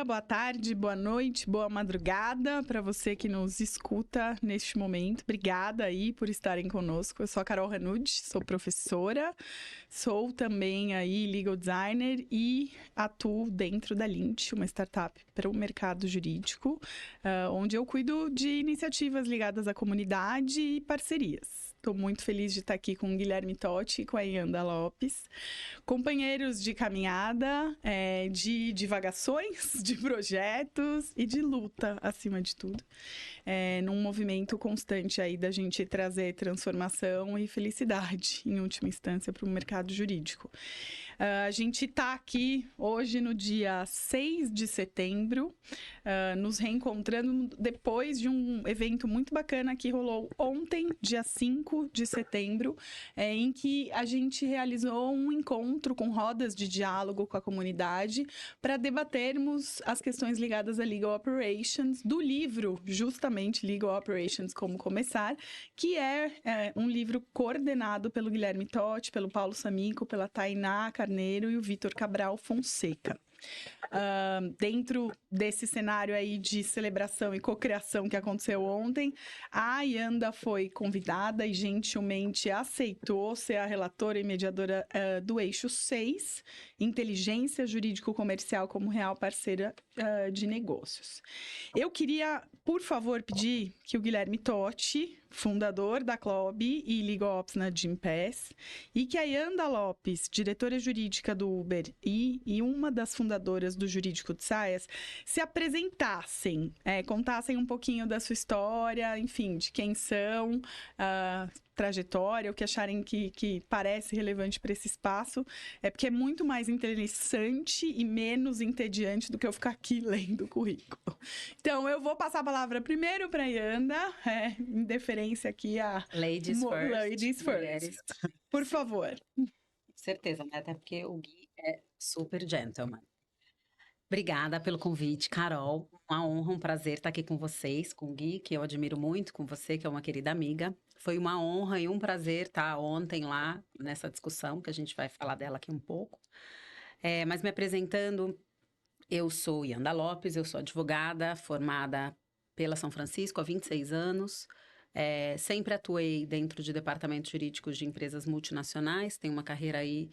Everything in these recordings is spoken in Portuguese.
boa tarde, boa noite, boa madrugada para você que nos escuta neste momento. Obrigada aí por estarem conosco. Eu sou a Carol Hanud, sou professora, sou também aí legal designer e atuo dentro da Lint, uma startup para o mercado jurídico, onde eu cuido de iniciativas ligadas à comunidade e parcerias. Estou muito feliz de estar aqui com o Guilherme Totti e com a Yanda Lopes, companheiros de caminhada, de divagações, de projetos e de luta, acima de tudo, num movimento constante aí da gente trazer transformação e felicidade, em última instância, para o mercado jurídico. A gente está aqui hoje no dia 6 de setembro, nos reencontrando depois de um evento muito bacana que rolou ontem, dia 5 de setembro, em que a gente realizou um encontro com rodas de diálogo com a comunidade para debatermos as questões ligadas a Legal Operations, do livro, justamente, Legal Operations, Como Começar, que é um livro coordenado pelo Guilherme Totti, pelo Paulo Samico, pela Tainá Carneiro e o Vitor Cabral Fonseca. Dentro desse cenário aí de celebração e cocriação que aconteceu ontem, a Yanda foi convidada e gentilmente aceitou ser a relatora e mediadora do eixo 6, Inteligência Jurídico-Comercial como real parceira de negócios. Eu queria, por favor, pedir que o Guilherme Totti, fundador da Club e Legal Ops na Gympass, e que a Yanda Lopes, diretora jurídica do Uber e uma das fundadoras do Jurídico de Saias, se apresentassem, contassem um pouquinho da sua história, enfim, de quem são, trajetória, o que acharem que parece relevante para esse espaço, porque é muito mais interessante e menos entediante do que eu ficar aqui lendo o currículo. Então, eu vou passar a palavra primeiro para a Yanda, em deferência aqui a... Ladies first. Ladies first. Por favor. Com certeza, né? Até porque o Gui é super gentleman. Obrigada pelo convite, Carol. Uma honra, um prazer estar aqui com vocês, com o Gui, que eu admiro muito, com você, que é uma querida amiga. Foi uma honra e um prazer estar ontem lá nessa discussão, que a gente vai falar dela aqui um pouco. Mas me apresentando, eu sou Yanda Lopes, eu sou advogada, formada pela São Francisco há 26 anos. Sempre atuei dentro de departamentos jurídicos de empresas multinacionais. Tenho uma carreira aí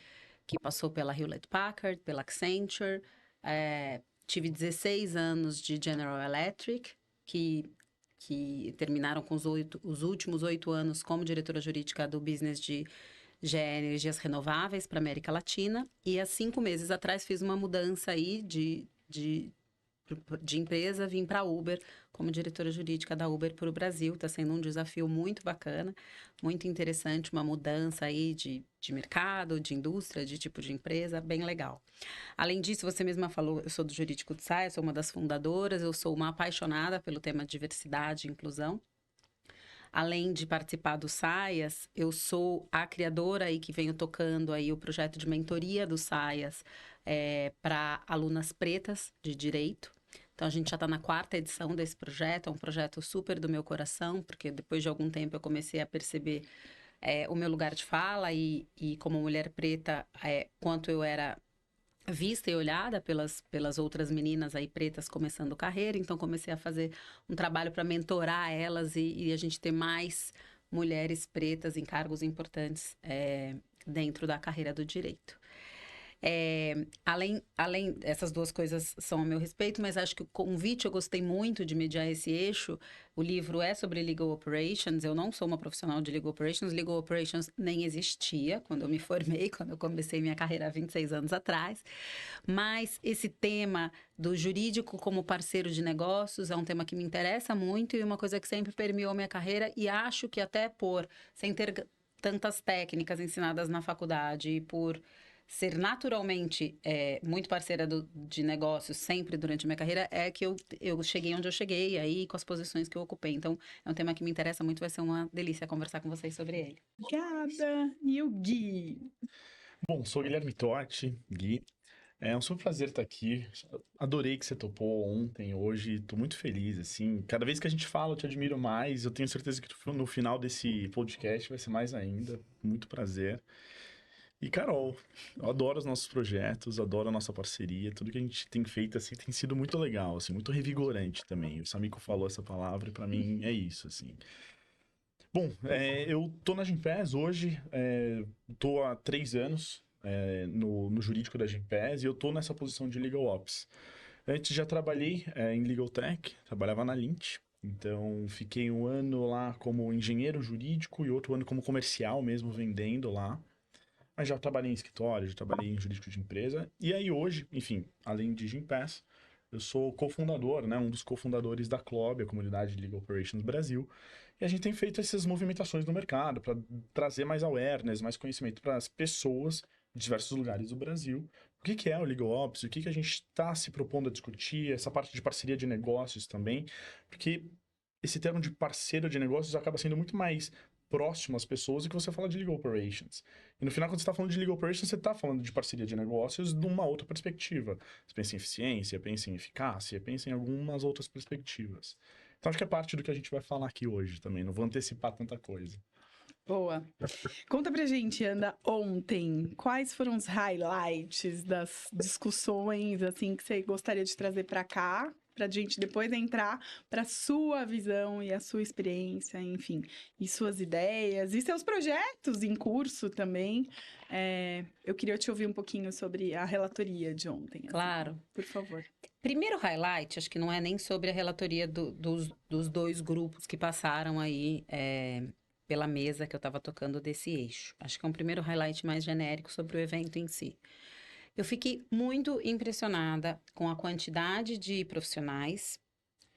que passou pela Hewlett-Packard, pela Accenture. Tive 16 anos de General Electric, que terminaram com os últimos 8 anos como diretora jurídica do business de GE Energias Renováveis para a América Latina. E há 5 meses atrás fiz uma mudança aí de empresa, vim para a Uber como diretora jurídica da Uber para o Brasil. Está sendo um desafio muito bacana, muito interessante, uma mudança aí de mercado, de indústria, de tipo de empresa, bem legal. Além disso, você mesma falou, eu sou do Jurídico de Saias, sou uma das fundadoras, eu sou uma apaixonada pelo tema diversidade e inclusão. Além de participar do Saias, eu sou a criadora aí que venho tocando aí o projeto de mentoria do Saias para alunas pretas de direito. Então, a gente já está na 4ª edição desse projeto, é um projeto super do meu coração, porque depois de algum tempo eu comecei a perceber o meu lugar de fala e como mulher preta, quanto eu era vista e olhada pelas outras meninas aí pretas começando carreira. Então, comecei a fazer um trabalho para mentorar elas e a gente ter mais mulheres pretas em cargos importantes dentro da carreira do direito. Além essas duas coisas são a meu respeito, mas acho que o convite eu gostei muito de mediar esse eixo. O livro é sobre Legal Operations. Eu não sou uma profissional de Legal Operations. Legal Operations nem existia quando eu me formei, quando eu comecei minha carreira há 26 anos atrás. Mas esse tema do jurídico como parceiro de negócios é um tema que me interessa muito e uma coisa que sempre permeou minha carreira, e acho que até sem ter tantas técnicas ensinadas na faculdade e por ser naturalmente muito parceira de negócios sempre durante a minha carreira, é que eu cheguei onde eu cheguei, aí com as posições que eu ocupei. Então, é um tema que me interessa muito, vai ser uma delícia conversar com vocês sobre ele. Obrigada. E o Gui? Bom, sou Guilherme Totti, Gui. É um super prazer estar aqui. Adorei que você topou ontem, hoje. Estou muito feliz, assim. Cada vez que a gente fala, eu te admiro mais. Eu tenho certeza que no final desse podcast vai ser mais ainda. Muito prazer. E Carol, eu adoro os nossos projetos, adoro a nossa parceria, tudo que a gente tem feito assim tem sido muito legal, assim, muito revigorante também. O Samiko falou essa palavra e para mim é isso, assim. Bom, eu tô na Gympass hoje, tô há 3 anos no jurídico da Gympass e eu tô nessa posição de Legal Ops. Antes já trabalhei em Legal Tech, trabalhava na Lint, então fiquei um ano lá como engenheiro jurídico e outro ano como comercial mesmo, vendendo lá. Mas já trabalhei em escritório, já trabalhei em jurídico de empresa. E aí hoje, enfim, além de Gympass, eu sou cofundador, né, um dos cofundadores da CLOB, a Comunidade de Legal Operations Brasil. E a gente tem feito essas movimentações no mercado para trazer mais awareness, mais conhecimento para as pessoas de diversos lugares do Brasil. O que é o Legal Ops? O que a gente está se propondo a discutir? Essa parte de parceria de negócios também. Porque esse termo de parceiro de negócios acaba sendo muito mais próximo às pessoas do que você fala de Legal Operations. E no final, quando você está falando de Legal Operations, você está falando de parceria de negócios de uma outra perspectiva. Você pensa em eficiência, pensa em eficácia, pensa em algumas outras perspectivas. Então, acho que é parte do que a gente vai falar aqui hoje também. Não vou antecipar tanta coisa. Boa. Conta pra gente, Ana, ontem, quais foram os highlights das discussões, assim, que você gostaria de trazer pra cá, pra gente depois entrar pra sua visão e a sua experiência, enfim, e suas ideias, e seus projetos em curso também. Eu queria te ouvir um pouquinho sobre a relatoria de ontem. Assim, Claro. por favor. Primeiro highlight, acho que não é nem sobre a relatoria dos dois grupos que passaram aí pela mesa que eu estava tocando desse eixo. Acho que é um primeiro highlight mais genérico sobre o evento em si. Eu fiquei muito impressionada com a quantidade de profissionais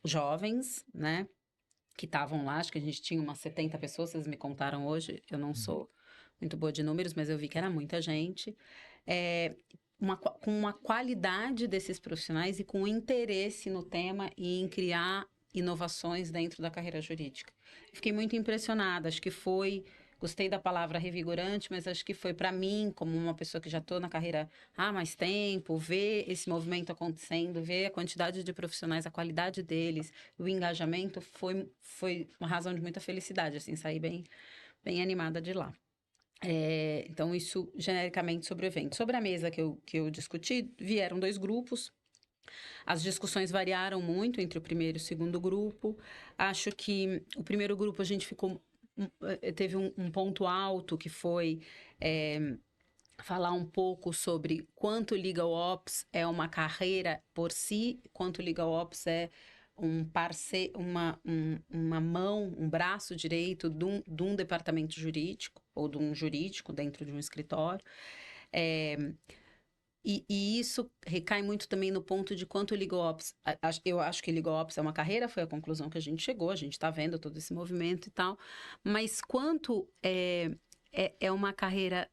jovens, né, que estavam lá. Acho que a gente tinha umas 70 pessoas, vocês me contaram hoje. Eu não sou muito boa de números, mas eu vi que era muita gente. Com uma qualidade desses profissionais e com um interesse no tema e em criar inovações dentro da carreira jurídica. Fiquei muito impressionada, gostei da palavra revigorante, mas acho que foi para mim, como uma pessoa que já estou na carreira há mais tempo, ver esse movimento acontecendo, ver a quantidade de profissionais, a qualidade deles, o engajamento, foi uma razão de muita felicidade, assim, sair bem animada de lá. Então, isso genericamente sobre o evento. Sobre a mesa que eu discuti, vieram 2 grupos. As discussões variaram muito entre o primeiro e o segundo grupo. Acho que o primeiro grupo a gente teve um ponto alto que foi falar um pouco sobre quanto Legal Ops é uma carreira por si, quanto Legal Ops é uma mão, um braço direito de um departamento jurídico ou de um jurídico dentro de um escritório. E isso recai muito também no ponto de quanto o Legal Ops... Eu acho que Legal Ops é uma carreira, foi a conclusão que a gente chegou, a gente está vendo todo esse movimento e tal, mas quanto é uma carreira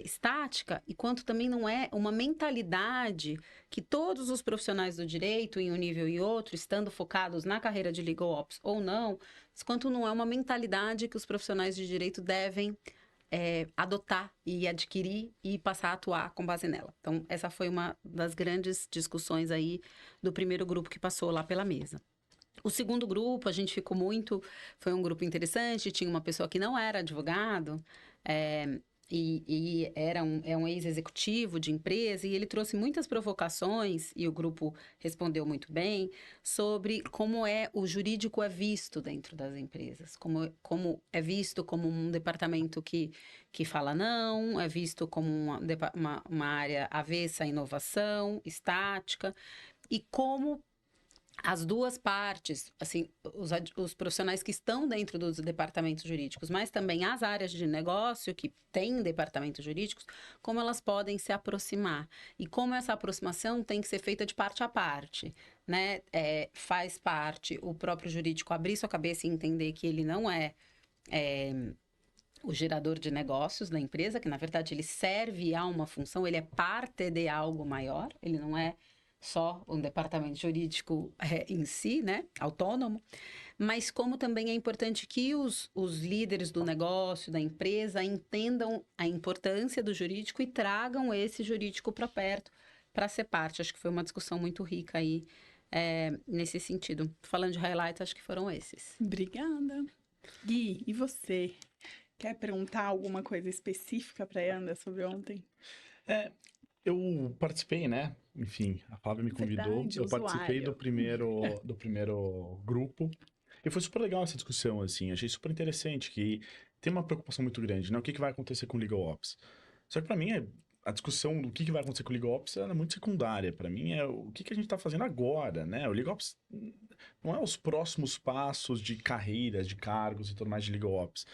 estática e quanto também não é uma mentalidade que todos os profissionais do direito, em um nível e outro, estando focados na carreira de Legal Ops ou não, mas quanto não é uma mentalidade que os profissionais de direito devem adotar e adquirir e passar a atuar com base nela. Então, essa foi uma das grandes discussões aí do primeiro grupo que passou lá pela mesa. O segundo grupo, a gente foi um grupo interessante, tinha uma pessoa que não era advogado, e é um ex-executivo de empresa, e ele trouxe muitas provocações, e o grupo respondeu muito bem, sobre como o jurídico é visto dentro das empresas, como é visto como um departamento que fala não, é visto como uma área avessa à inovação, estática, e como as duas partes, assim, os profissionais que estão dentro dos departamentos jurídicos, mas também as áreas de negócio que têm departamentos jurídicos, como elas podem se aproximar. E como essa aproximação tem que ser feita de parte a parte, né? Faz parte o próprio jurídico abrir sua cabeça e entender que ele não é o gerador de negócios da empresa, que na verdade ele serve a uma função, ele é parte de algo maior, ele não é só um departamento jurídico em si, né, autônomo, mas como também é importante que os líderes do negócio, da empresa, entendam a importância do jurídico e tragam esse jurídico para perto, para ser parte. Acho que foi uma discussão muito rica aí nesse sentido. Falando de highlights, acho que foram esses. Obrigada. Gui, e você? Quer perguntar alguma coisa específica para Yanda sobre ontem? Eu participei, né? Enfim, a Flávia me convidou. Verdade, Eu participei usuário. do primeiro grupo. E foi super legal essa discussão, assim. Achei super interessante que tem uma preocupação muito grande, né? O que vai acontecer com o Legal Ops? Só que pra mim, a discussão do que vai acontecer com o Legal Ops é muito secundária. Pra mim, é o que a gente tá fazendo agora, né? O Legal Ops não é os próximos passos de carreiras, de cargos e tudo mais de Legal Ops.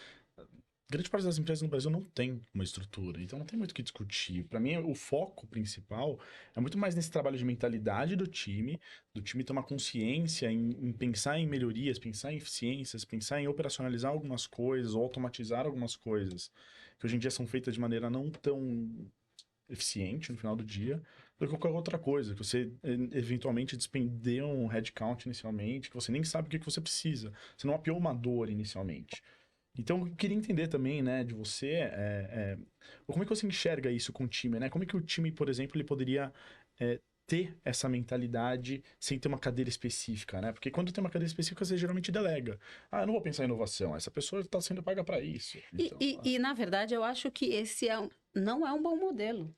Grande parte das empresas no Brasil não tem uma estrutura, então não tem muito o que discutir. Para mim, o foco principal é muito mais nesse trabalho de mentalidade do time ter uma consciência em pensar em melhorias, pensar em eficiências, pensar em operacionalizar algumas coisas ou automatizar algumas coisas que hoje em dia são feitas de maneira não tão eficiente no final do dia do que qualquer outra coisa, que você eventualmente despender um headcount inicialmente, que você nem sabe o que você precisa, você não mapeou uma dor inicialmente. Então, eu queria entender também, né, de você, como é que você enxerga isso com o time, né? Como é que o time, por exemplo, ele poderia ter essa mentalidade sem ter uma cadeira específica, né? Porque quando tem uma cadeira específica, você geralmente delega. Ah, eu não vou pensar em inovação, essa pessoa está sendo paga para isso. Então, Na verdade, eu acho que esse não é um bom modelo.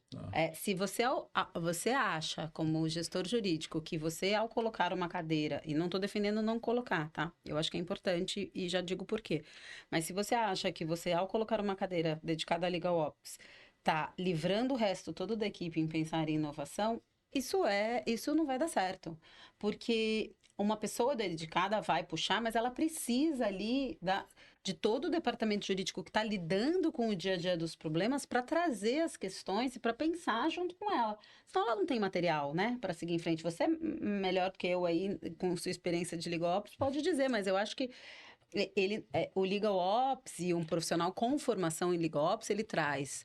Se você acha, como gestor jurídico, que você, ao colocar uma cadeira, e não estou defendendo não colocar, tá? Eu acho que é importante e já digo por quê. Mas se você acha que você, ao colocar uma cadeira dedicada a Legal Ops, tá livrando o resto todo da equipe em pensar em inovação, isso não vai dar certo. Porque uma pessoa dedicada vai puxar, mas ela precisa ali de todo o departamento jurídico que está lidando com o dia a dia dos problemas para trazer as questões e para pensar junto com ela. Senão ela não tem material, né, para seguir em frente. Você é melhor que eu aí, com sua experiência de Legal Ops, pode dizer, mas eu acho que o Legal Ops e um profissional com formação em Legal Ops, ele traz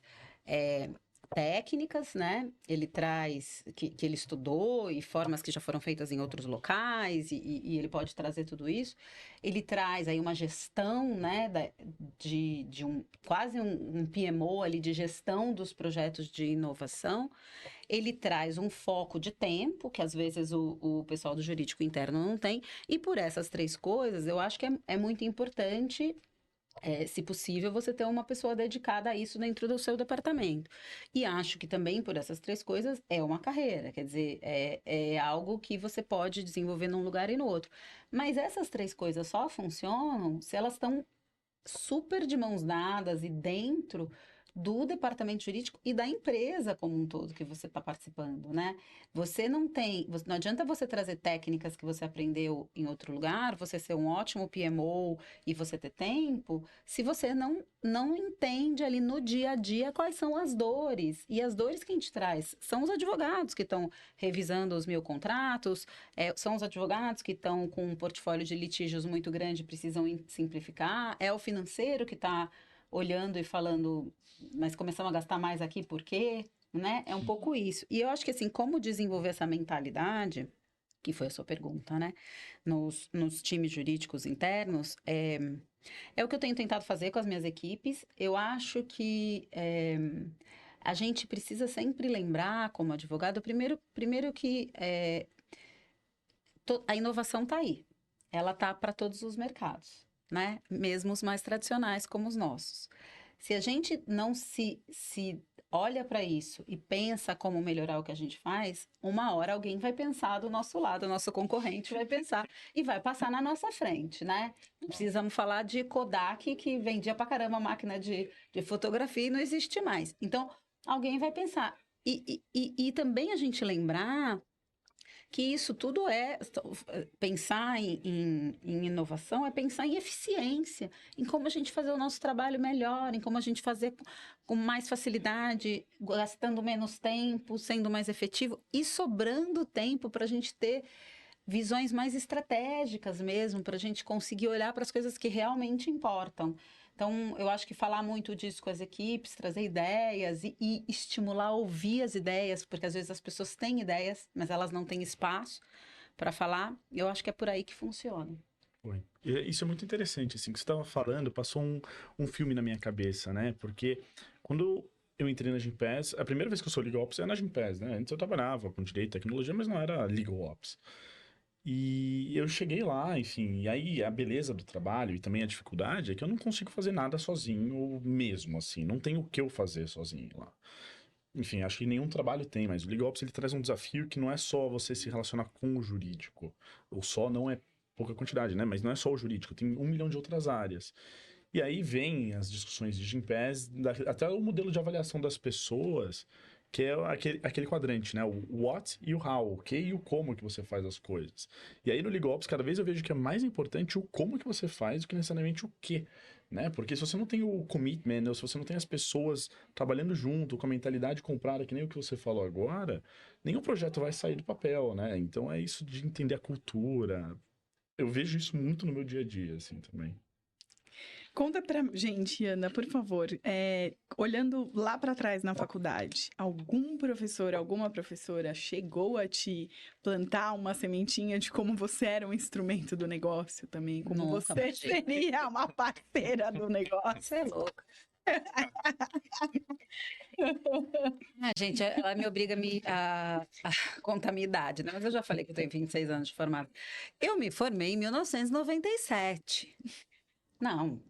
técnicas, né? Ele traz que ele estudou e formas que já foram feitas em outros locais e ele pode trazer tudo isso. Ele traz aí uma gestão, né? De quase um PMO ali de gestão dos projetos de inovação. Ele traz um foco de tempo, que às vezes o pessoal do jurídico interno não tem. E por essas três coisas, eu acho que é muito importante se possível, você ter uma pessoa dedicada a isso dentro do seu departamento. E acho que também, por essas três coisas, é uma carreira. Quer dizer, é algo que você pode desenvolver num lugar e no outro. Mas essas três coisas só funcionam se elas estão super de mãos dadas e dentro do departamento jurídico e da empresa como um todo que você está participando, né? Não adianta você trazer técnicas que você aprendeu em outro lugar, você ser um ótimo PMO e você ter tempo, se você não entende ali no dia a dia quais são as dores. E as dores que a gente traz são os advogados que estão revisando os 1000 contratos, são os advogados que estão com um portfólio de litígios muito grande, precisam simplificar, é o financeiro que está olhando e falando, mas começamos a gastar mais aqui, por quê? Né? É um pouco isso. E eu acho que, assim, como desenvolver essa mentalidade, que foi a sua pergunta, né? Nos times jurídicos internos, é o que eu tenho tentado fazer com as minhas equipes. Eu acho que a gente precisa sempre lembrar, como advogado, primeiro que a inovação está aí. Ela está para todos os mercados, né? Mesmo os mais tradicionais como os nossos. Se a gente não se olha para isso e pensa como melhorar o que a gente faz, uma hora alguém vai pensar do nosso lado, o nosso concorrente vai pensar e vai passar na nossa frente, né? Precisamos falar de Kodak, que vendia pra caramba máquina de fotografia e não existe mais. Então, alguém vai pensar. E também a gente lembrar que isso tudo pensar em inovação, é pensar em eficiência, em como a gente fazer o nosso trabalho melhor, em como a gente fazer com mais facilidade, gastando menos tempo, sendo mais efetivo e sobrando tempo para a gente ter visões mais estratégicas mesmo, para a gente conseguir olhar para as coisas que realmente importam. Então, eu acho que falar muito disso com as equipes, trazer ideias e estimular a ouvir as ideias, porque às vezes as pessoas têm ideias, mas elas não têm espaço para falar, eu acho que é por aí que funciona. Isso é muito interessante, assim, que você estava falando, passou um filme na minha cabeça, né? Porque quando eu entrei na Gympass, a primeira vez que eu sou Legal Ops é na Gympass, né? Antes eu trabalhava com direito e tecnologia, mas não era Legal Ops. E eu cheguei lá, enfim, e aí a beleza do trabalho e também a dificuldade é que eu não consigo fazer nada sozinho mesmo, assim, não tem o que eu fazer sozinho lá. Enfim, acho que nenhum trabalho tem, mas o LegalOps ele traz um desafio que não é só você se relacionar com o jurídico, ou só não é pouca quantidade, né? Mas não é só o jurídico, tem 1 milhão de outras áreas. E aí vem as discussões de Gympass, até o modelo de avaliação das pessoas, que é aquele quadrante, né? O what e o how, o que e o como que você faz as coisas. E aí no LegalOps, cada vez eu vejo que é mais importante o como que você faz do que necessariamente o que, né? Porque se você não tem o commitment, ou se você não tem as pessoas trabalhando junto, com a mentalidade comprada, que nem o que você falou agora, nenhum projeto vai sair do papel, né? Então é isso de entender a cultura. Eu vejo isso muito no meu dia a dia, assim, também. Conta pra gente, Ana, por favor, olhando lá para trás na faculdade, algum professor, alguma professora chegou a te plantar uma sementinha de como você era um instrumento do negócio também, como Nunca, você imagina. seria uma parceira do negócio? Você é louca. Gente, ela me obriga a contar a minha idade, né? Mas eu já falei que eu tenho 26 anos de formada. Eu me formei em 1997. Não,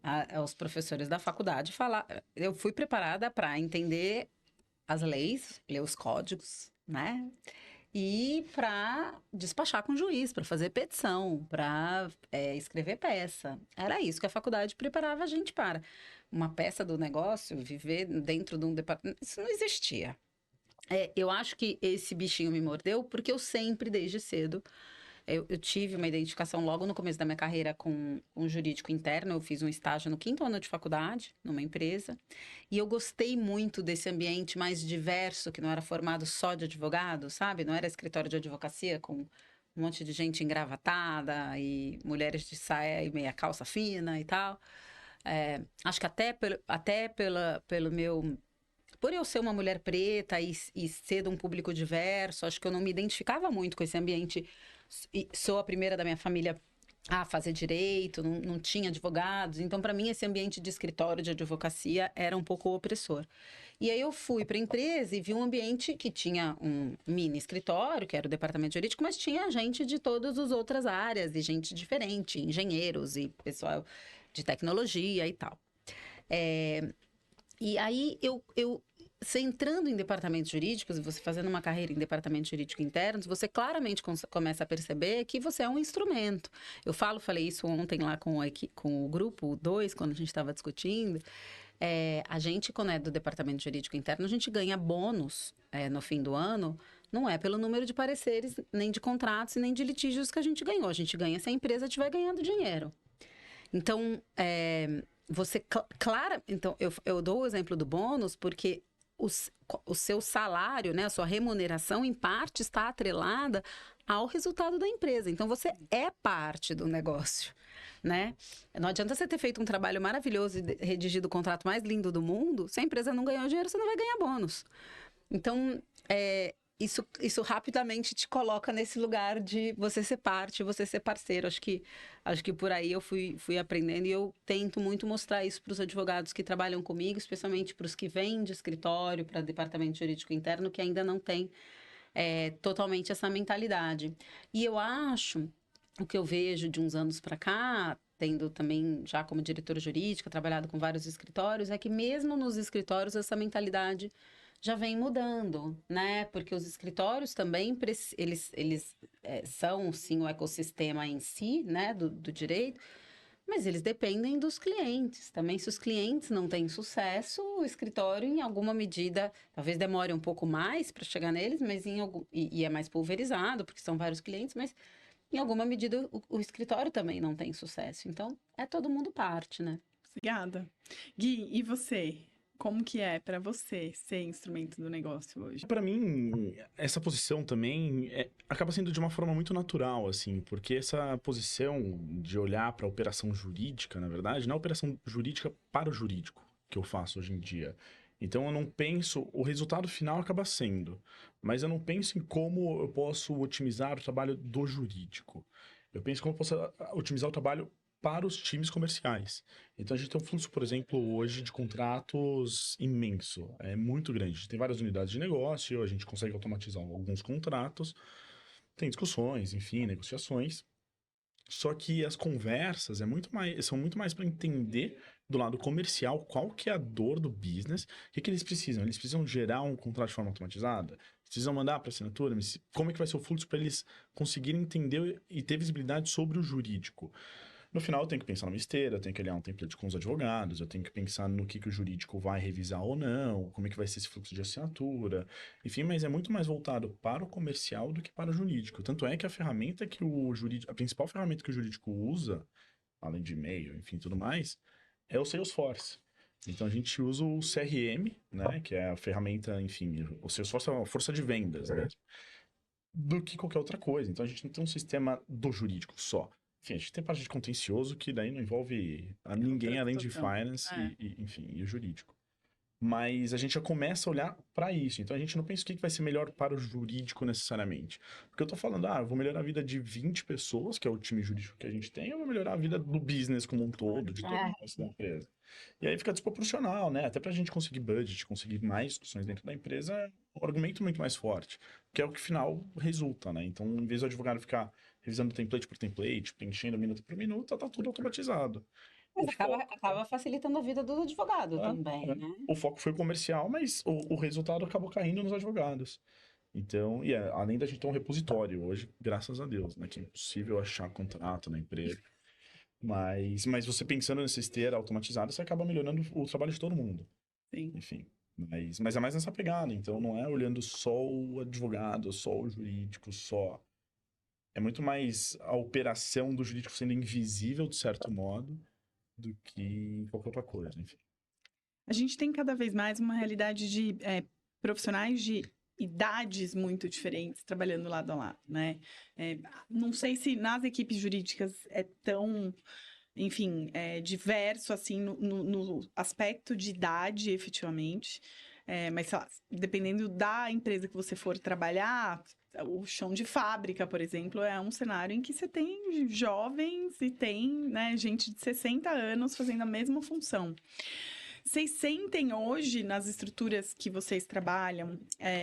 os professores da faculdade falaram. Eu fui preparada para entender as leis, ler os códigos, né? E para despachar com o juiz, para fazer petição, para escrever peça. Era isso que a faculdade preparava a gente para. Uma peça do negócio, viver dentro de um departamento. Isso não existia. Eu acho que esse bichinho me mordeu porque eu sempre, desde cedo, eu tive uma identificação logo no começo da minha carreira com um jurídico interno. Eu fiz um estágio no 5º ano de faculdade, numa empresa. E eu gostei muito desse ambiente mais diverso, que não era formado só de advogado, sabe? Não era escritório de advocacia com um monte de gente engravatada e mulheres de saia e meia calça fina e tal. Acho que pelo meu... Por eu ser uma mulher preta e ser de um público diverso, acho que eu não me identificava muito com esse ambiente. Sou a primeira da minha família a fazer direito, não tinha advogados. Então, para mim, esse ambiente de escritório de advocacia era um pouco opressor. E aí eu fui para a empresa e vi um ambiente que tinha um mini escritório, que era o departamento jurídico, mas tinha gente de todas as outras áreas e gente diferente, engenheiros e pessoal de tecnologia e tal. E aí você entrando em departamentos jurídicos, você fazendo uma carreira em departamentos jurídicos internos, você claramente começa a perceber que você é um instrumento. Falei isso ontem lá com o grupo 2, quando a gente estava discutindo. A gente, quando é do departamento jurídico interno, a gente ganha bônus no fim do ano, não é pelo número de pareceres, nem de contratos, nem de litígios que a gente ganhou. A gente ganha se a empresa estiver ganhando dinheiro. Então, Então, eu dou o exemplo do bônus porque o seu salário, né, a sua remuneração, em parte, está atrelada ao resultado da empresa. Então, você é parte do negócio, né? Não adianta você ter feito um trabalho maravilhoso e redigido o contrato mais lindo do mundo, se a empresa não ganhar dinheiro, você não vai ganhar bônus. Então, isso rapidamente te coloca nesse lugar de você ser parte, você ser parceiro. Acho que por aí eu fui aprendendo e eu tento muito mostrar isso para os advogados que trabalham comigo, especialmente para os que vêm de escritório, para departamento jurídico interno, que ainda não tem totalmente essa mentalidade. E eu acho, o que eu vejo de uns anos para cá, tendo também já como diretora jurídica, trabalhado com vários escritórios, é que mesmo nos escritórios essa mentalidade já vem mudando, né? Porque os escritórios também, eles são, sim, o ecossistema em si, né, do direito, mas eles dependem dos clientes. Também, se os clientes não têm sucesso, o escritório, em alguma medida, talvez demore um pouco mais para chegar neles, mas e é mais pulverizado, porque são vários clientes, mas em alguma medida o escritório também não tem sucesso. Então, todo mundo parte, né? Obrigada. Gui, e você? Como que é para você ser instrumento do negócio hoje? Para mim, essa posição também acaba sendo de uma forma muito natural, assim, porque essa posição de olhar para a operação jurídica, na verdade, não é a operação jurídica para o jurídico que eu faço hoje em dia. Então, eu não penso, o resultado final acaba sendo, mas eu não penso em como eu posso otimizar o trabalho do jurídico. Eu penso como eu posso otimizar o trabalho para os times comerciais. Então, a gente tem um fluxo, por exemplo, hoje de contratos imenso. É muito grande. A gente tem várias unidades de negócio, a gente consegue automatizar alguns contratos. tem discussões, enfim, negociações. Só que as conversas são muito mais para entender do lado comercial qual que é a dor do business, o que eles precisam. Eles precisam gerar um contrato de forma automatizada? Precisam mandar para assinatura? Como é que vai ser o fluxo para eles conseguirem entender e ter visibilidade sobre o jurídico? No final, eu tenho que pensar numa esteira, eu tenho que olhar um template com os advogados, eu tenho que pensar no que o jurídico vai revisar ou não, como é que vai ser esse fluxo de assinatura, enfim, mas é muito mais voltado para o comercial do que para o jurídico. Tanto é que a ferramenta que o jurídico, a principal ferramenta que o jurídico usa, além de e-mail, enfim, tudo mais, é o Salesforce. Então a gente usa o CRM, né, que é a ferramenta, enfim, o Salesforce é uma força de vendas, né, do que qualquer outra coisa. Então a gente não tem um sistema do jurídico só. Enfim, a gente tem parte de contencioso que daí não envolve a ninguém além de finance enfim, e o jurídico. Mas a gente já começa a olhar para isso. Então a gente não pensa o que vai ser melhor para o jurídico necessariamente. Porque eu tô falando, eu vou melhorar a vida de 20 pessoas, que é o time jurídico que a gente tem, ou vou melhorar a vida do business como um todo, de todo o resto da empresa. E aí fica desproporcional, né? Até pra gente conseguir budget, conseguir mais discussões dentro da empresa, é um argumento muito mais forte. Que é o que final resulta, né? Então, em vez do advogado ficar revisando template por template, preenchendo minuto por minuto, tá tudo automatizado. Mas acaba facilitando a vida do advogado também, né? O foco foi comercial, mas o resultado acabou caindo nos advogados. Então, além da gente ter um repositório hoje, graças a Deus, né? Que é impossível achar contrato na empresa. Mas você pensando nessa esteira automatizada, você acaba melhorando o trabalho de todo mundo. Sim. Enfim. Mas é mais nessa pegada. Então, não é olhando só o advogado, só o jurídico, só. É muito mais a operação do jurídico sendo invisível, de certo modo, do que qualquer outra coisa, enfim. A gente tem cada vez mais uma realidade de profissionais de idades muito diferentes trabalhando lado a lado, né? Não sei se nas equipes jurídicas é tão, enfim, diverso assim no aspecto de idade, efetivamente. Mas, sei lá, dependendo da empresa que você for trabalhar, o chão de fábrica, por exemplo, é um cenário em que você tem jovens e tem, né, gente de 60 anos fazendo a mesma função. Vocês sentem hoje, nas estruturas que vocês trabalham,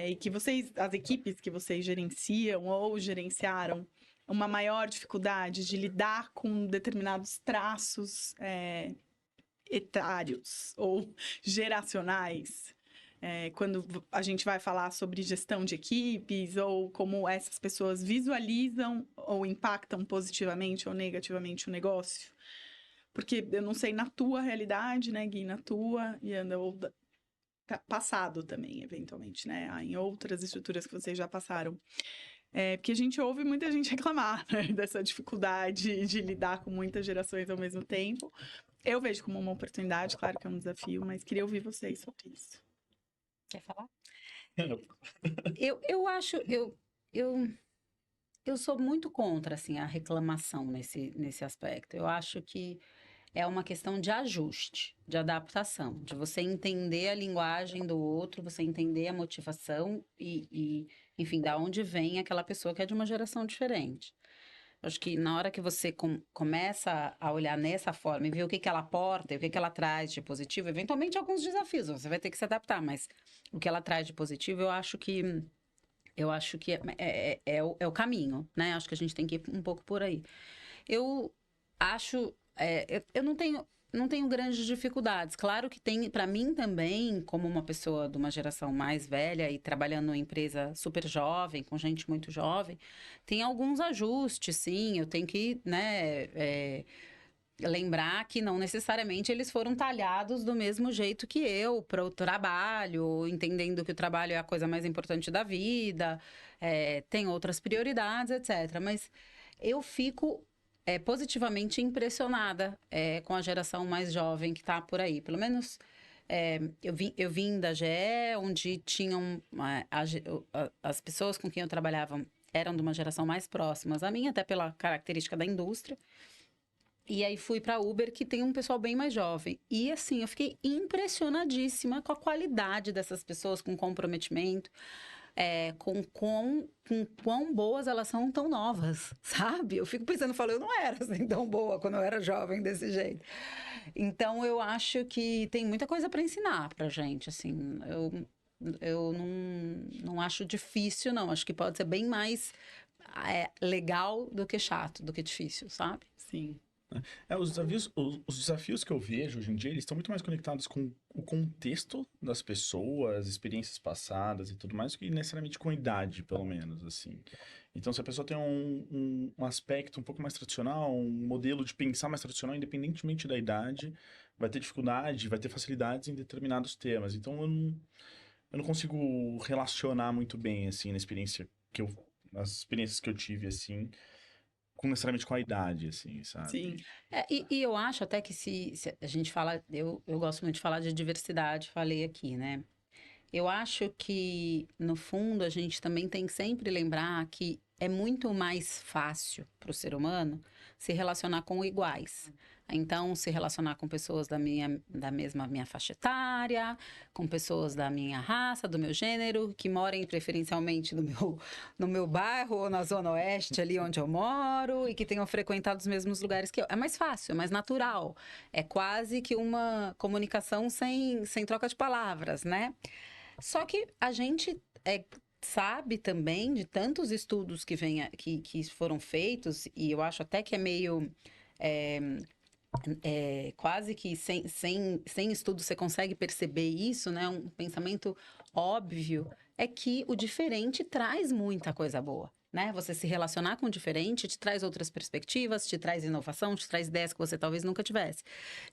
e que as equipes que vocês gerenciam ou gerenciaram, uma maior dificuldade de lidar com determinados traços etários ou geracionais? Quando a gente vai falar sobre gestão de equipes ou como essas pessoas visualizam ou impactam positivamente ou negativamente o negócio? Porque eu não sei na tua realidade, né, Gui, na tua, e anda ou passado também, eventualmente, né, em outras estruturas que vocês já passaram. Porque a gente ouve muita gente reclamar, né, dessa dificuldade de lidar com muitas gerações ao mesmo tempo. Eu vejo como uma oportunidade, claro que é um desafio, mas queria ouvir vocês sobre isso. Quer falar? Eu acho, eu sou muito contra, assim, a reclamação nesse aspecto. Eu acho que é uma questão de ajuste, de adaptação, de você entender a linguagem do outro, você entender a motivação enfim, da onde vem aquela pessoa que é de uma geração diferente. Acho que na hora que você começa a olhar nessa forma e ver o que ela aporta, o que ela traz de positivo, eventualmente alguns desafios, você vai ter que se adaptar, mas o que ela traz de positivo, eu acho que é o caminho, né? Acho que a gente tem que ir um pouco por aí. Eu acho... eu não tenho grandes dificuldades. Claro que tem, para mim também, como uma pessoa de uma geração mais velha e trabalhando numa empresa super jovem, com gente muito jovem, tem alguns ajustes, sim. Eu tenho que, né, lembrar que não necessariamente eles foram talhados do mesmo jeito que eu para o trabalho, entendendo que o trabalho é a coisa mais importante da vida, tem outras prioridades, etc. Mas eu fico positivamente impressionada com a geração mais jovem que está por aí. Pelo menos eu vim da GE, onde tinham as pessoas com quem eu trabalhava eram de uma geração mais próximas a mim, até pela característica da indústria. E aí fui para Uber, que tem um pessoal bem mais jovem. E assim, eu fiquei impressionadíssima com a qualidade dessas pessoas, com comprometimento, com quão boas elas são tão novas, sabe? Eu fico pensando, eu não era assim tão boa quando eu era jovem desse jeito. Então, eu acho que tem muita coisa para ensinar pra gente, assim. Eu não acho difícil, não. Acho que pode ser bem mais legal do que chato, do que difícil, sabe? Sim. Os desafios que eu vejo hoje em dia, eles estão muito mais conectados com o contexto das pessoas, experiências passadas e tudo mais, do que necessariamente com a idade, pelo menos, assim. Então, se a pessoa tem um aspecto um pouco mais tradicional, um modelo de pensar mais tradicional, independentemente da idade, vai ter dificuldade, vai ter facilidades em determinados temas. Então, eu não consigo relacionar muito bem, assim, nas experiências que eu tive, assim, necessariamente com a idade, assim, Sim. sabe? E eu acho até que se a gente fala, eu gosto muito de falar de diversidade, falei aqui, né? Eu acho que, no fundo, a gente também tem que sempre lembrar que é muito mais fácil para o ser humano se relacionar com iguais. Então, se relacionar com pessoas da mesma minha faixa etária, com pessoas da minha raça, do meu gênero, que morem preferencialmente no meu bairro ou na Zona Oeste, ali onde eu moro, e que tenham frequentado os mesmos lugares que eu. É mais fácil, é mais natural. É quase que uma comunicação sem troca de palavras, né? Só que a gente sabe também de tantos estudos que foram feitos, e eu acho até que é meio. Quase que sem estudo você consegue perceber isso, né? Um pensamento óbvio é que o diferente traz muita coisa boa. Né? Você se relacionar com o diferente te traz outras perspectivas, te traz inovação, te traz ideias que você talvez nunca tivesse.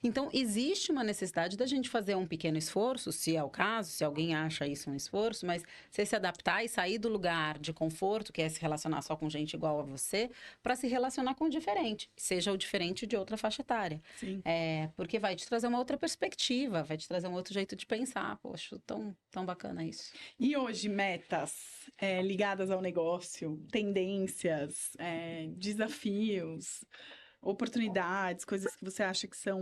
Então, existe uma necessidade da gente fazer um pequeno esforço, se é o caso, se alguém acha isso um esforço, mas você se adaptar e sair do lugar de conforto, que é se relacionar só com gente igual a você, para se relacionar com o diferente, seja o diferente de outra faixa etária. Sim. Porque vai te trazer uma outra perspectiva, vai te trazer um outro jeito de pensar. Poxa, tão bacana isso. E hoje, metas ligadas ao negócio, tendências, desafios, oportunidades, coisas que você acha que são,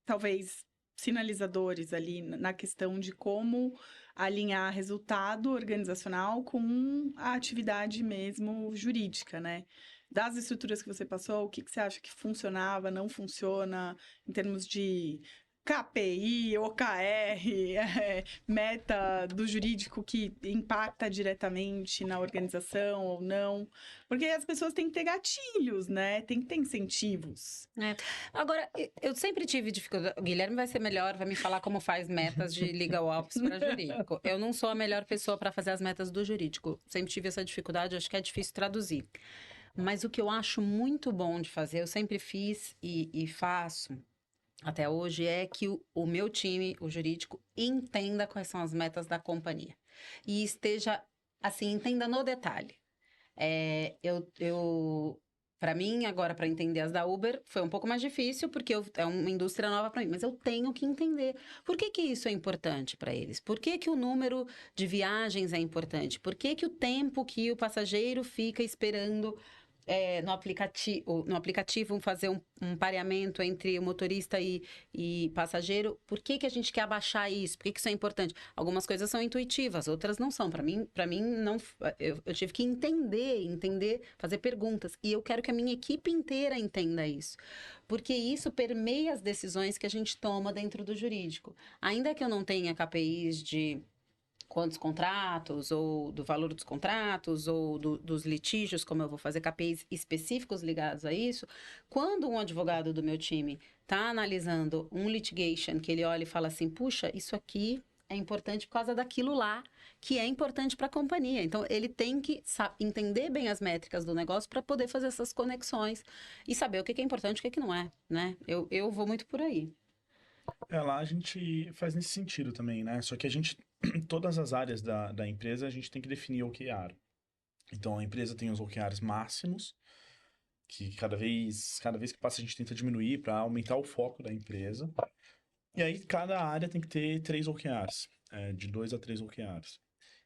talvez, sinalizadores ali na questão de como alinhar resultado organizacional com a atividade mesmo jurídica, né? Das estruturas que você passou, o que você acha que funcionava, não funciona, em termos de KPI, OKR, meta do jurídico que impacta diretamente na organização ou não. Porque as pessoas têm que ter gatilhos, né? Tem que ter incentivos. Agora, eu sempre tive dificuldade. O Guilherme vai ser melhor, vai me falar como faz metas de legal ops para jurídico. Eu não sou a melhor pessoa para fazer as metas do jurídico. Sempre tive essa dificuldade, acho que é difícil traduzir. Mas o que eu acho muito bom de fazer, eu sempre fiz e faço até hoje, é que o meu time, o jurídico, entenda quais são as metas da companhia. E esteja, assim, entenda no detalhe. Para mim, agora, para entender as da Uber, foi um pouco mais difícil, porque é uma indústria nova para mim, mas eu tenho que entender. Por que que isso é importante para eles? Por que que o número de viagens é importante? Por que que o tempo que o passageiro fica esperando no aplicativo fazer um pareamento entre o motorista e passageiro, por que que a gente quer abaixar isso? Por que que isso é importante? Algumas coisas são intuitivas, outras não são. Para mim não, eu tive que entender, fazer perguntas. E eu quero que a minha equipe inteira entenda isso. Porque isso permeia as decisões que a gente toma dentro do jurídico. Ainda que eu não tenha KPIs de quantos contratos, ou do valor dos contratos, ou dos litígios, como eu vou fazer KPIs específicos ligados a isso, quando um advogado do meu time está analisando um litigation, que ele olha e fala assim, puxa, isso aqui é importante por causa daquilo lá, que é importante para a companhia. Então, ele tem que entender bem as métricas do negócio para poder fazer essas conexões e saber o que é importante e o que não é, né? Eu vou muito por aí. Lá a gente faz nesse sentido também, né? Só que todas as áreas da empresa, a gente tem que definir OKR. Então, a empresa tem os OKRs máximos, que cada vez que passa a gente tenta diminuir para aumentar o foco da empresa. E aí, cada área tem que ter 3 OKRs, de 2 a 3 OKRs.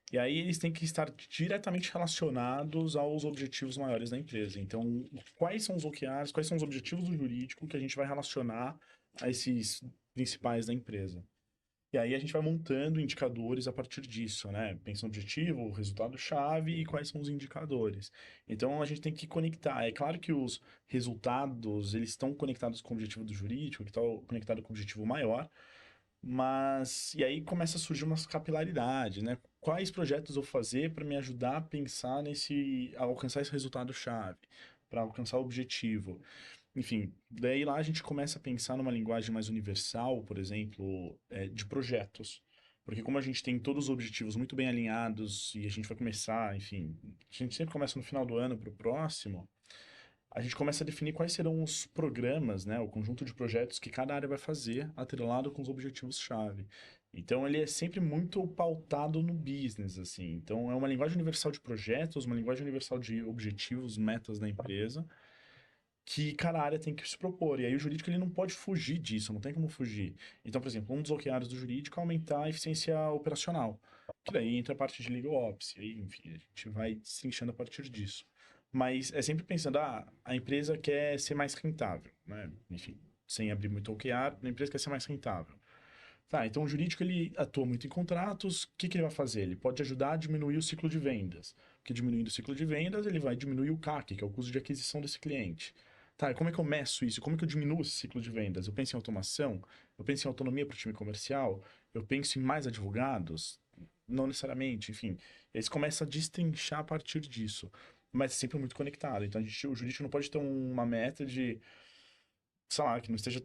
E aí, eles têm que estar diretamente relacionados aos objetivos maiores da empresa. Então, quais são os OKRs, quais são os objetivos do jurídico que a gente vai relacionar a esses principais da empresa. E aí a gente vai montando indicadores a partir disso, né? Pensa no objetivo, resultado-chave e quais são os indicadores. Então a gente tem que conectar. É claro que os resultados, eles estão conectados com o objetivo do jurídico, que está conectado com o objetivo maior, mas... E aí começa a surgir uma capilaridade, né? quais projetos eu vou fazer para me ajudar a pensar a alcançar esse resultado-chave, para alcançar o objetivo. Enfim, daí lá a gente começa a pensar numa linguagem mais universal, por exemplo, de projetos. Porque como a gente tem todos os objetivos muito bem alinhados e a gente vai começar, enfim, a gente sempre começa no final do ano para o próximo, a gente começa a definir quais serão os programas, né, o conjunto de projetos que cada área vai fazer, atrelado com os objetivos-chave. Então, ele é sempre muito pautado no business, assim. Então, é uma linguagem universal de projetos, uma linguagem universal de objetivos, metas da empresa, que cada área tem que se propor. E aí, o jurídico ele não pode fugir disso, não tem como fugir. Então, por exemplo, um dos OKRs do jurídico é aumentar a eficiência operacional, que daí entra a parte de legal ops. E aí, enfim, a gente vai se enchendo a partir disso. Mas é sempre pensando, a empresa quer ser mais rentável, né? Enfim, sem abrir muito OKR, a empresa quer ser mais rentável. Tá, então o jurídico ele atua muito em contratos, o que ele vai fazer? Ele pode ajudar a diminuir o ciclo de vendas, porque diminuindo o ciclo de vendas, ele vai diminuir o CAC, que é o custo de aquisição desse cliente. Tá, e como é que eu meço isso? Como é que eu diminuo esse ciclo de vendas? Eu penso em automação? Eu penso em autonomia para o time comercial? Eu penso em mais advogados? Não necessariamente, enfim. Eles começam a destrinchar a partir disso, mas é sempre muito conectado. Então o jurídico não pode ter uma meta de, sei lá, que não esteja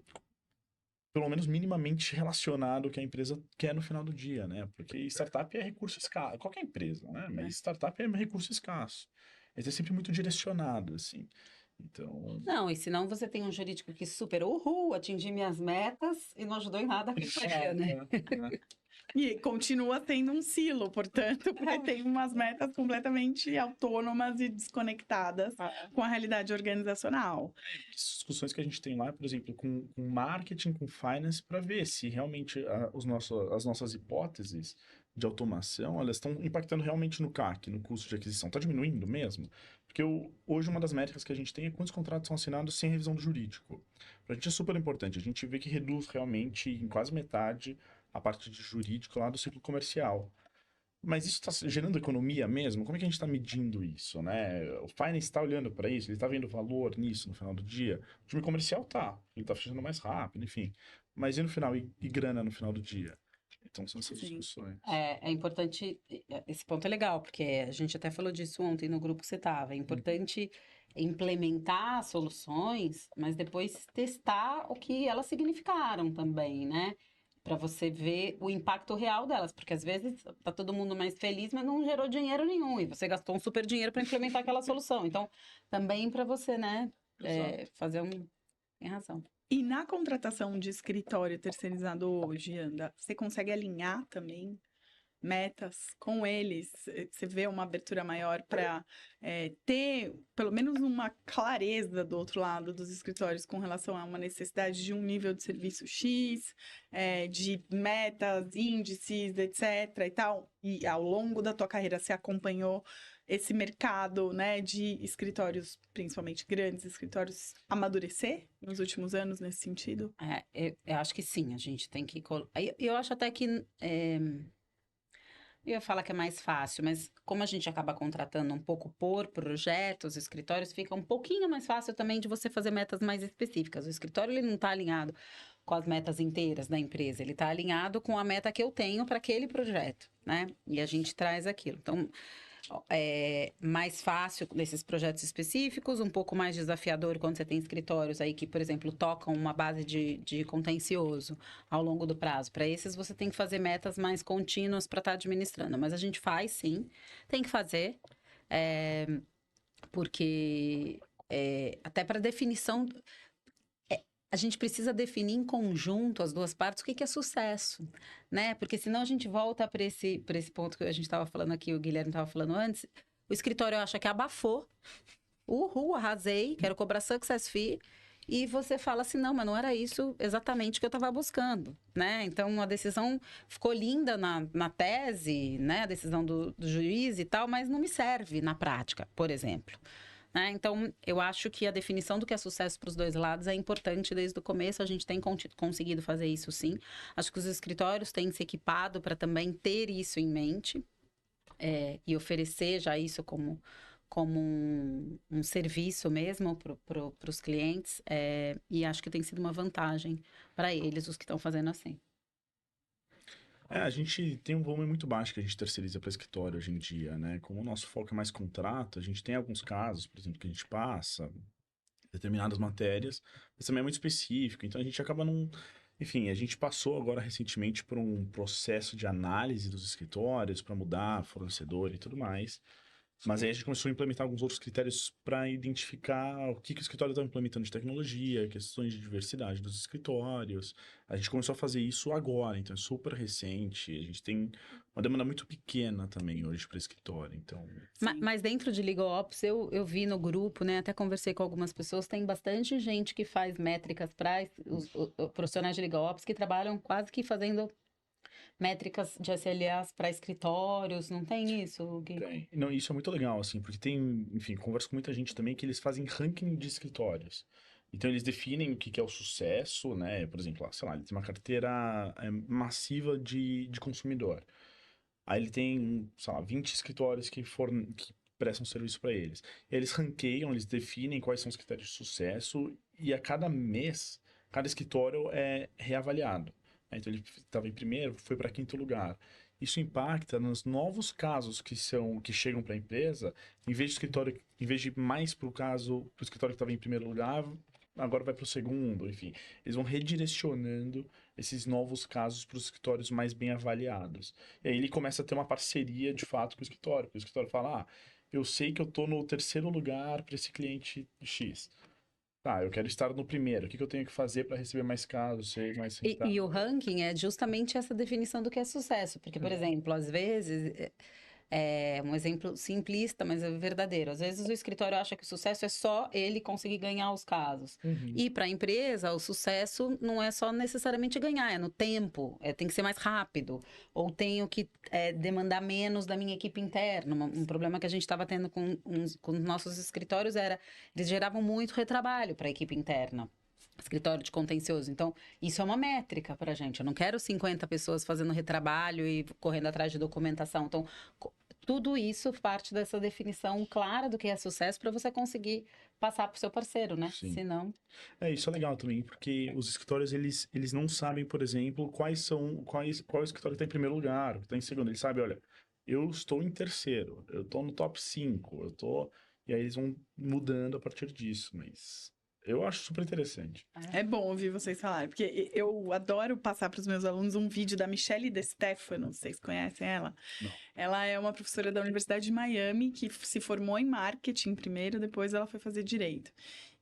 pelo menos minimamente relacionado ao que a empresa quer no final do dia, né? Porque startup é recurso escasso, qualquer empresa, né? Mas startup é recurso escasso. Ele é sempre muito direcionado, assim. Então, Não, e senão você tem um jurídico que super, atingi minhas metas e não ajudou em nada a companhia, né? E continua tendo um silo, portanto, porque tem umas metas completamente autônomas e desconectadas com a realidade organizacional. discussões que a gente tem lá, por exemplo, com marketing, com finance, para ver se realmente as nossas hipóteses de automação, elas estão impactando realmente no CAC, no custo de aquisição. Está diminuindo mesmo? Porque hoje uma das métricas que a gente tem é quantos contratos são assinados sem revisão do jurídico. Para a gente é super importante. A gente vê que reduz realmente em quase metade a parte de jurídico lá do ciclo comercial. Mas isso está gerando economia mesmo? Como é que a gente está medindo isso, né? O finance está olhando para isso, ele está vendo valor nisso no final do dia. O time comercial tá, ele está fechando mais rápido, enfim. Mas e no final? E grana no final do dia? Então são essas discussões. É importante, esse ponto é legal, porque a gente até falou disso ontem no grupo que você estava. É importante implementar soluções, mas depois testar o que elas significaram também, né? Para você ver o impacto real delas, porque às vezes tá todo mundo mais feliz, mas não gerou dinheiro nenhum, e você gastou um super dinheiro para implementar aquela solução. Então, também para você, né, fazer um. Tem razão. E na contratação de escritório terceirizado hoje, Anda, você consegue alinhar também metas com eles? Você vê uma abertura maior para ter pelo menos uma clareza do outro lado dos escritórios com relação a uma necessidade de um nível de serviço X, de metas, índices, etc. e tal? E ao longo da tua carreira você acompanhou esse mercado, né, de escritórios, principalmente grandes escritórios, amadurecer nos últimos anos nesse sentido? Eu acho que sim, a gente tem que. Eu acho até que. Eu ia falar que é mais fácil, mas como a gente acaba contratando um pouco por projetos, escritórios, fica um pouquinho mais fácil também de você fazer metas mais específicas. O escritório ele não está alinhado com as metas inteiras da empresa, ele está alinhado com a meta que eu tenho para aquele projeto, né? E a gente traz aquilo. Então, é mais fácil nesses projetos específicos, um pouco mais desafiador quando você tem escritórios aí que, por exemplo, tocam uma base de contencioso ao longo do prazo. Para esses, você tem que fazer metas mais contínuas para estar administrando. Mas a gente faz, sim, tem que fazer, porque até para definição... A gente precisa definir em conjunto, as duas partes, o que é sucesso, né? Porque senão a gente volta para esse ponto que a gente estava falando aqui, o Guilherme estava falando antes. O escritório acha que abafou. Arrasei, quero cobrar success fee. E você fala assim, não, mas não era isso exatamente que eu estava buscando, né? Então, a decisão ficou linda na tese, né? A decisão do juiz e tal, mas não me serve na prática, por exemplo. Então, eu acho que a definição do que é sucesso para os dois lados é importante desde o começo. A gente tem conseguido fazer isso, sim. Acho que os escritórios têm se equipado para também ter isso em mente e oferecer já isso como um serviço mesmo para os clientes. E acho que tem sido uma vantagem para eles, os que estão fazendo assim. A gente tem um volume muito baixo que a gente terceiriza para escritório hoje em dia, né? Como o nosso foco é mais contrato, a gente tem alguns casos, por exemplo, que a gente passa determinadas matérias, mas também é muito específico, então a gente acaba não... Enfim, a gente passou agora recentemente por um processo de análise dos escritórios para mudar fornecedor e tudo mais. Mas aí a gente começou a implementar alguns outros critérios para identificar o que o escritório estava implementando de tecnologia, questões de diversidade dos escritórios. A gente começou a fazer isso agora, então é super recente. A gente tem uma demanda muito pequena também hoje para escritório, então... Mas dentro de Legal Ops, eu vi no grupo, né? Até conversei com algumas pessoas, tem bastante gente que faz métricas para os profissionais de Legal Ops que trabalham quase que fazendo métricas de SLAs para escritórios, não tem isso, Gui? Tem. Não, isso é muito legal, assim, porque tem, enfim, converso com muita gente também que eles fazem ranking de escritórios. Então, eles definem o que é o sucesso, né? Por exemplo, lá, sei lá, ele tem uma carteira massiva de consumidor. Aí ele tem, sei lá, 20 escritórios que prestam serviço para eles. Eles ranqueiam, eles definem quais são os critérios de sucesso e a cada mês, cada escritório é reavaliado. Então ele estava em primeiro, foi para quinto lugar. Isso impacta nos novos casos que chegam para a empresa, em vez de ir mais para o escritório que estava em primeiro lugar, agora vai para o segundo, enfim. Eles vão redirecionando esses novos casos para os escritórios mais bem avaliados. E aí ele começa a ter uma parceria de fato com o escritório. Porque o escritório fala, eu sei que eu estou no terceiro lugar para esse cliente X. Tá, eu quero estar no primeiro. O que eu tenho que fazer para receber mais casos, ser mais rentável? E o ranking é justamente essa definição do que é sucesso. Porque, por exemplo, às vezes, é um exemplo simplista, mas é verdadeiro. Às vezes o escritório acha que o sucesso é só ele conseguir ganhar os casos. E para a empresa, o sucesso não é só necessariamente ganhar, é no tempo, tem que ser mais rápido. Ou tenho que demandar menos da minha equipe interna. Um problema que a gente estava tendo com os nossos escritórios era, eles geravam muito retrabalho para a equipe interna. Escritório de contencioso. Então, isso é uma métrica para a gente. Eu não quero 50 pessoas fazendo retrabalho e correndo atrás de documentação. Então, tudo isso parte dessa definição clara do que é sucesso para você conseguir passar para o seu parceiro, né? Sim. Senão... Isso é legal também, porque os escritórios, eles não sabem, por exemplo, qual escritório está em primeiro lugar, o que está em segundo. Eles sabem, olha, eu estou em terceiro, eu estou no top 5, E aí eles vão mudando a partir disso, mas... Eu acho super interessante. É bom ouvir vocês falarem, porque eu adoro passar para os meus alunos um vídeo da Michelle De Stefano, vocês conhecem ela? Não. Ela é uma professora da Universidade de Miami, que se formou em marketing primeiro, depois ela foi fazer direito.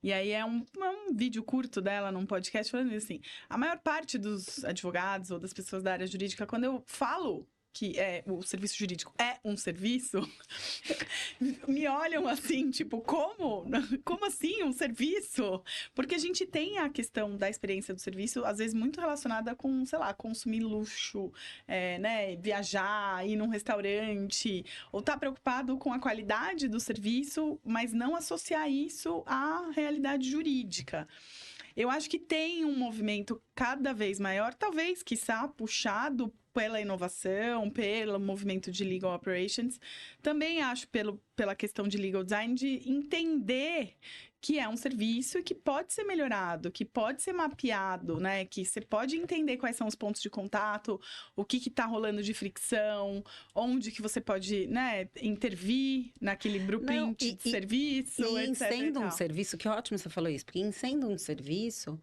E aí é um vídeo curto dela num podcast falando assim, a maior parte dos advogados ou das pessoas da área jurídica, quando eu falo que o serviço jurídico é um serviço, me olham assim, tipo, como? Como assim um serviço? Porque a gente tem a questão da experiência do serviço, às vezes muito relacionada com, sei lá, consumir luxo, né? Viajar, ir num restaurante, ou tá preocupado com a qualidade do serviço, mas não associar isso à realidade jurídica. Eu acho que tem um movimento cada vez maior, talvez, quiçá, puxado pela inovação, pelo movimento de legal operations. Também acho pela questão de legal design, de entender que é um serviço e que pode ser melhorado, que pode ser mapeado, né? Que você pode entender quais são os pontos de contato, o que está rolando de fricção, onde que você pode, né, intervir naquele blueprint de serviço, etc. E sendo um serviço, que ótimo você falou isso, porque em sendo um serviço,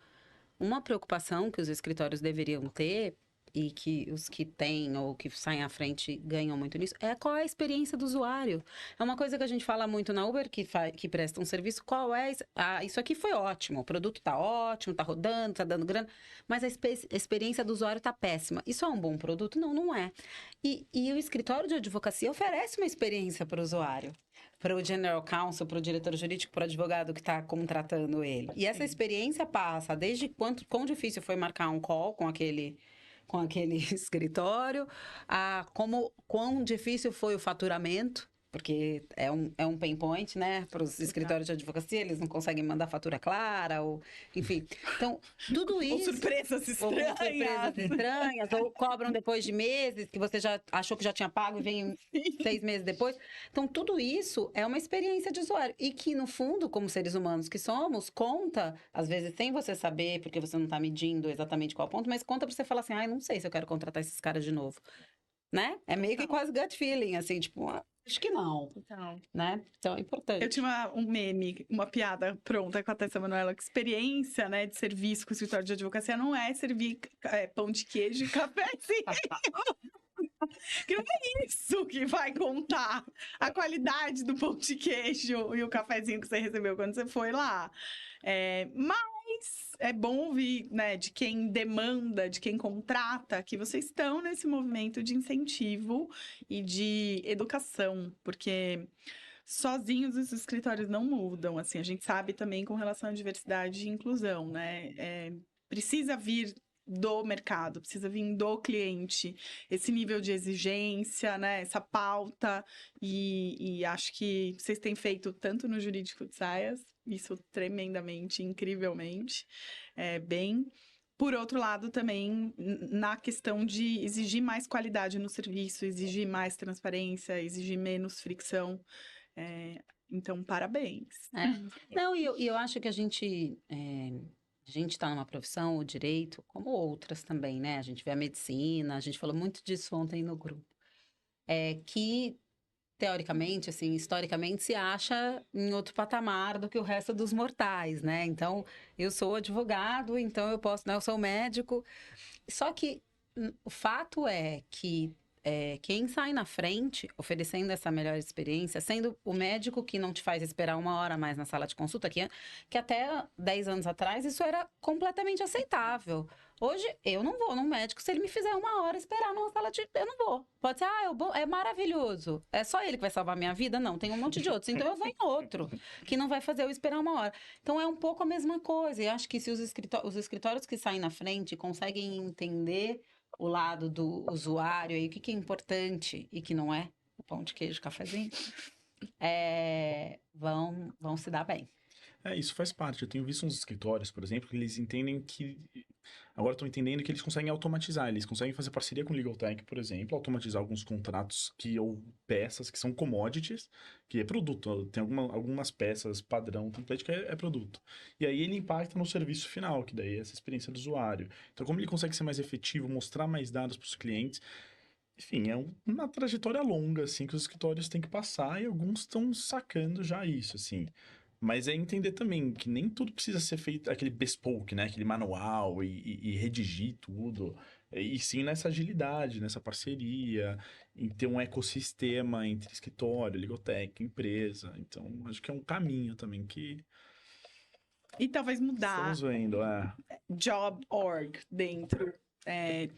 uma preocupação que os escritórios deveriam ter, e que os que têm ou que saem à frente ganham muito nisso, qual é a experiência do usuário. É uma coisa que a gente fala muito na Uber, que presta um serviço, qual é... isso aqui foi ótimo, o produto tá ótimo, tá rodando, tá dando grana, mas a experiência do usuário tá péssima. Isso é um bom produto? Não, não é. E o escritório de advocacia oferece uma experiência para o usuário, para o general counsel, para o diretor jurídico, para o advogado que está contratando ele. E essa experiência passa desde quão difícil foi marcar um call com aquele escritório, quão difícil foi o faturamento, porque é um pain point, né, para os escritórios de advocacia, eles não conseguem mandar fatura clara, ou enfim. Então, tudo Ou isso... surpresas estranhas. Ou surpresas estranhas, ou cobram depois de meses, que você já achou que já tinha pago e vem 6 meses depois. Então, tudo isso é uma experiência de usuário. E que, no fundo, como seres humanos que somos, conta, às vezes sem você saber, porque você não está medindo exatamente qual ponto, mas conta para você falar assim, não sei se eu quero contratar esses caras de novo. Né? É meio que quase gut feeling, assim, tipo, acho que não. Total. Né? Então, é importante. Eu tinha um meme, uma piada pronta com a Tessa Manoela, que experiência, né, de serviço com o escritório de advocacia não é servir pão de queijo e cafezinho. Que não é isso que vai contar a qualidade do pão de queijo e o cafezinho que você recebeu quando você foi lá. Mas é bom ouvir, né, de quem demanda, de quem contrata, que vocês estão nesse movimento de incentivo e de educação, porque sozinhos os escritórios não mudam, assim, a gente sabe também com relação à diversidade e inclusão, né, precisa vir do mercado, precisa vir do cliente, esse nível de exigência, né, essa pauta, e acho que vocês têm feito tanto no Jurídico de Saias, isso tremendamente, incrivelmente, bem. Por outro lado, também na questão de exigir mais qualidade no serviço, exigir mais transparência, exigir menos fricção. Então, parabéns. Não, e eu acho que a gente está numa profissão, o direito, como outras também, né? A gente vê a medicina, a gente falou muito disso ontem no grupo. Que, teoricamente, assim, historicamente, se acha em outro patamar do que o resto dos mortais, né? Então, eu sou advogado, então eu posso, né? Eu sou médico. Só que o fato é que quem sai na frente, oferecendo essa melhor experiência, sendo o médico que não te faz esperar 1 hora a mais na sala de consulta, que até 10 anos atrás isso era completamente aceitável. Hoje, eu não vou num médico se ele me fizer 1 hora esperar numa sala de... Eu não vou. Pode ser, é maravilhoso. É só ele que vai salvar a minha vida? Não, tem um monte de outros. Então, eu vou em outro, que não vai fazer eu esperar 1 hora. Então, é um pouco a mesma coisa. E acho que se os escritórios que saem na frente conseguem entender o lado do usuário aí, o que é importante e que não é, o pão de queijo, cafezinho, vão se dar bem. Isso faz parte. Eu tenho visto uns escritórios, por exemplo, que eles entendem que... Agora estão entendendo que eles conseguem automatizar. Eles conseguem fazer parceria com o Legal Tech, por exemplo, automatizar alguns contratos ou peças que são commodities, que é produto. Tem algumas peças padrão, template, que é produto. E aí ele impacta no serviço final, que daí é essa experiência do usuário. Então, como ele consegue ser mais efetivo, mostrar mais dados para os clientes... Enfim, é uma trajetória longa, assim, que os escritórios têm que passar e alguns estão sacando já isso, assim... Mas é entender também que nem tudo precisa ser feito, aquele bespoke, né? Aquele manual e redigir tudo. E sim nessa agilidade, nessa parceria, em ter um ecossistema entre escritório, Legal Tech, empresa. Então, acho que é um caminho também que... E talvez mudar estamos vendo, job org dentro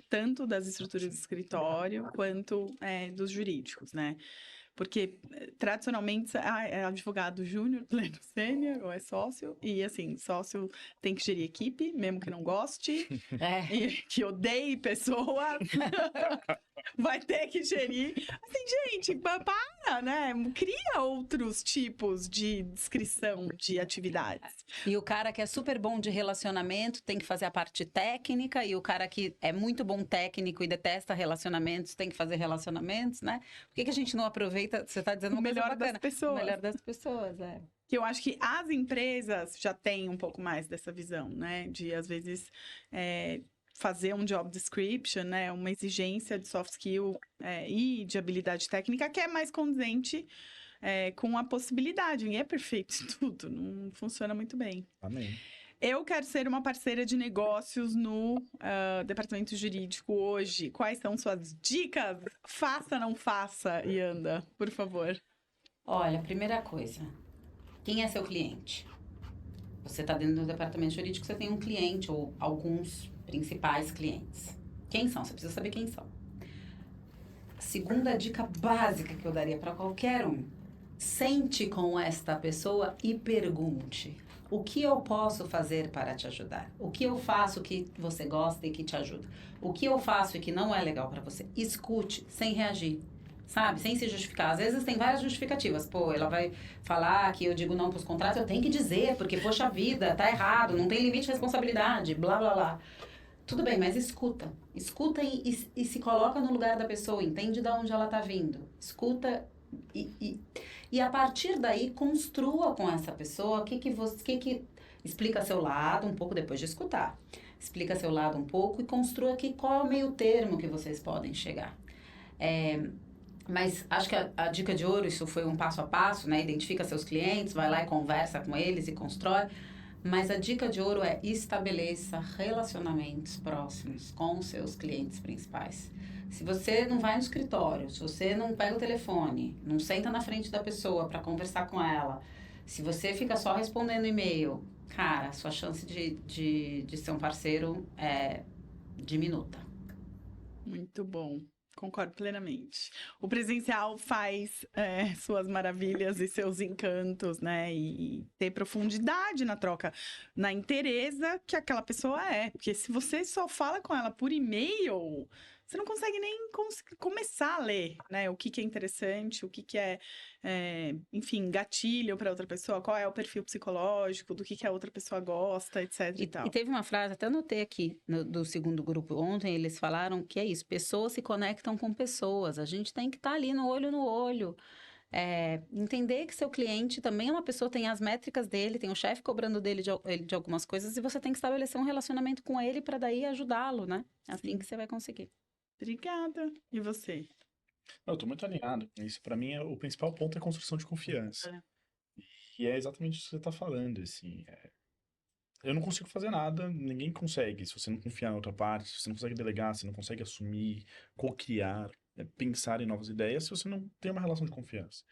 tanto das estruturas de escritório quanto dos jurídicos, né? Porque, tradicionalmente, é advogado júnior, pleno sênior, ou é sócio. E, assim, sócio tem que gerir equipe, mesmo que não goste. E que odeie pessoas. Vai ter que gerir. Assim, gente, para, né? Cria outros tipos de descrição de atividades. E o cara que é super bom de relacionamento tem que fazer a parte técnica. E o cara que é muito bom técnico e detesta relacionamentos tem que fazer relacionamentos, né? Por que a gente não aproveita? Você está dizendo uma coisa bacana. O melhor das pessoas, Que eu acho que as empresas já têm um pouco mais dessa visão, né? De, às vezes, fazer um job description, né? Uma exigência de soft skill e de habilidade técnica que é mais condizente com a possibilidade. Ninguém é perfeito em tudo, não funciona muito bem. Amém. Eu quero ser uma parceira de negócios no departamento jurídico hoje. Quais são suas dicas? Faça, não faça, Yanda, por favor. Olha, primeira coisa, quem é seu cliente? Você está dentro do departamento jurídico, você tem um cliente ou alguns principais clientes. Quem são? Você precisa saber quem são. Segunda dica básica que eu daria para qualquer um. Sente com esta pessoa e pergunte. O que eu posso fazer para te ajudar? O que eu faço que você gosta e que te ajuda? O que eu faço e que não é legal para você? Escute, sem reagir. sabe? Sem se justificar. Às vezes tem várias justificativas. Pô, ela vai falar que eu digo não pros contratos, eu tenho que dizer, porque, poxa vida, tá errado, não tem limite de responsabilidade, blá, blá, blá. Tudo bem, mas escuta. Escuta e se coloca no lugar da pessoa, entende de onde ela tá vindo. Escuta e a partir daí construa com essa pessoa explica seu lado um pouco depois de escutar. Explica seu lado um pouco e construa aqui qual é o meio termo que vocês podem chegar. Mas acho que a dica de ouro, isso foi um passo a passo, né? Identifica seus clientes, vai lá e conversa com eles e constrói. Mas a dica de ouro é estabeleça relacionamentos próximos com os seus clientes principais. Se você não vai no escritório, se você não pega o telefone, não senta na frente da pessoa para conversar com ela, se você fica só respondendo e-mail, cara, sua chance de ser um parceiro é diminuta. Muito bom. Concordo plenamente. O presencial faz suas maravilhas e seus encantos, né? E ter profundidade na troca, na inteireza que aquela pessoa é. Porque se você só fala com ela por e-mail, você não consegue nem começar a ler, né? O que é interessante, o que é, enfim, gatilho para outra pessoa, qual é o perfil psicológico, do que a outra pessoa gosta, etc e tal. E teve uma frase, até anotei aqui, do segundo grupo ontem, eles falaram que é isso, pessoas se conectam com pessoas, a gente tem que estar ali no olho. Entender que seu cliente também é uma pessoa, tem as métricas dele, tem o chefe cobrando dele de algumas coisas e você tem que estabelecer um relacionamento com ele para daí ajudá-lo, né? Assim que você vai conseguir. Obrigada. E você? Eu tô muito alinhado com isso. Pra mim, o principal ponto é a construção de confiança. E é exatamente isso que você tá falando, assim. Eu não consigo fazer nada, ninguém consegue. Se você não confiar na outra parte, se você não consegue delegar, se não consegue assumir, co-criar, pensar em novas ideias, se você não tem uma relação de confiança.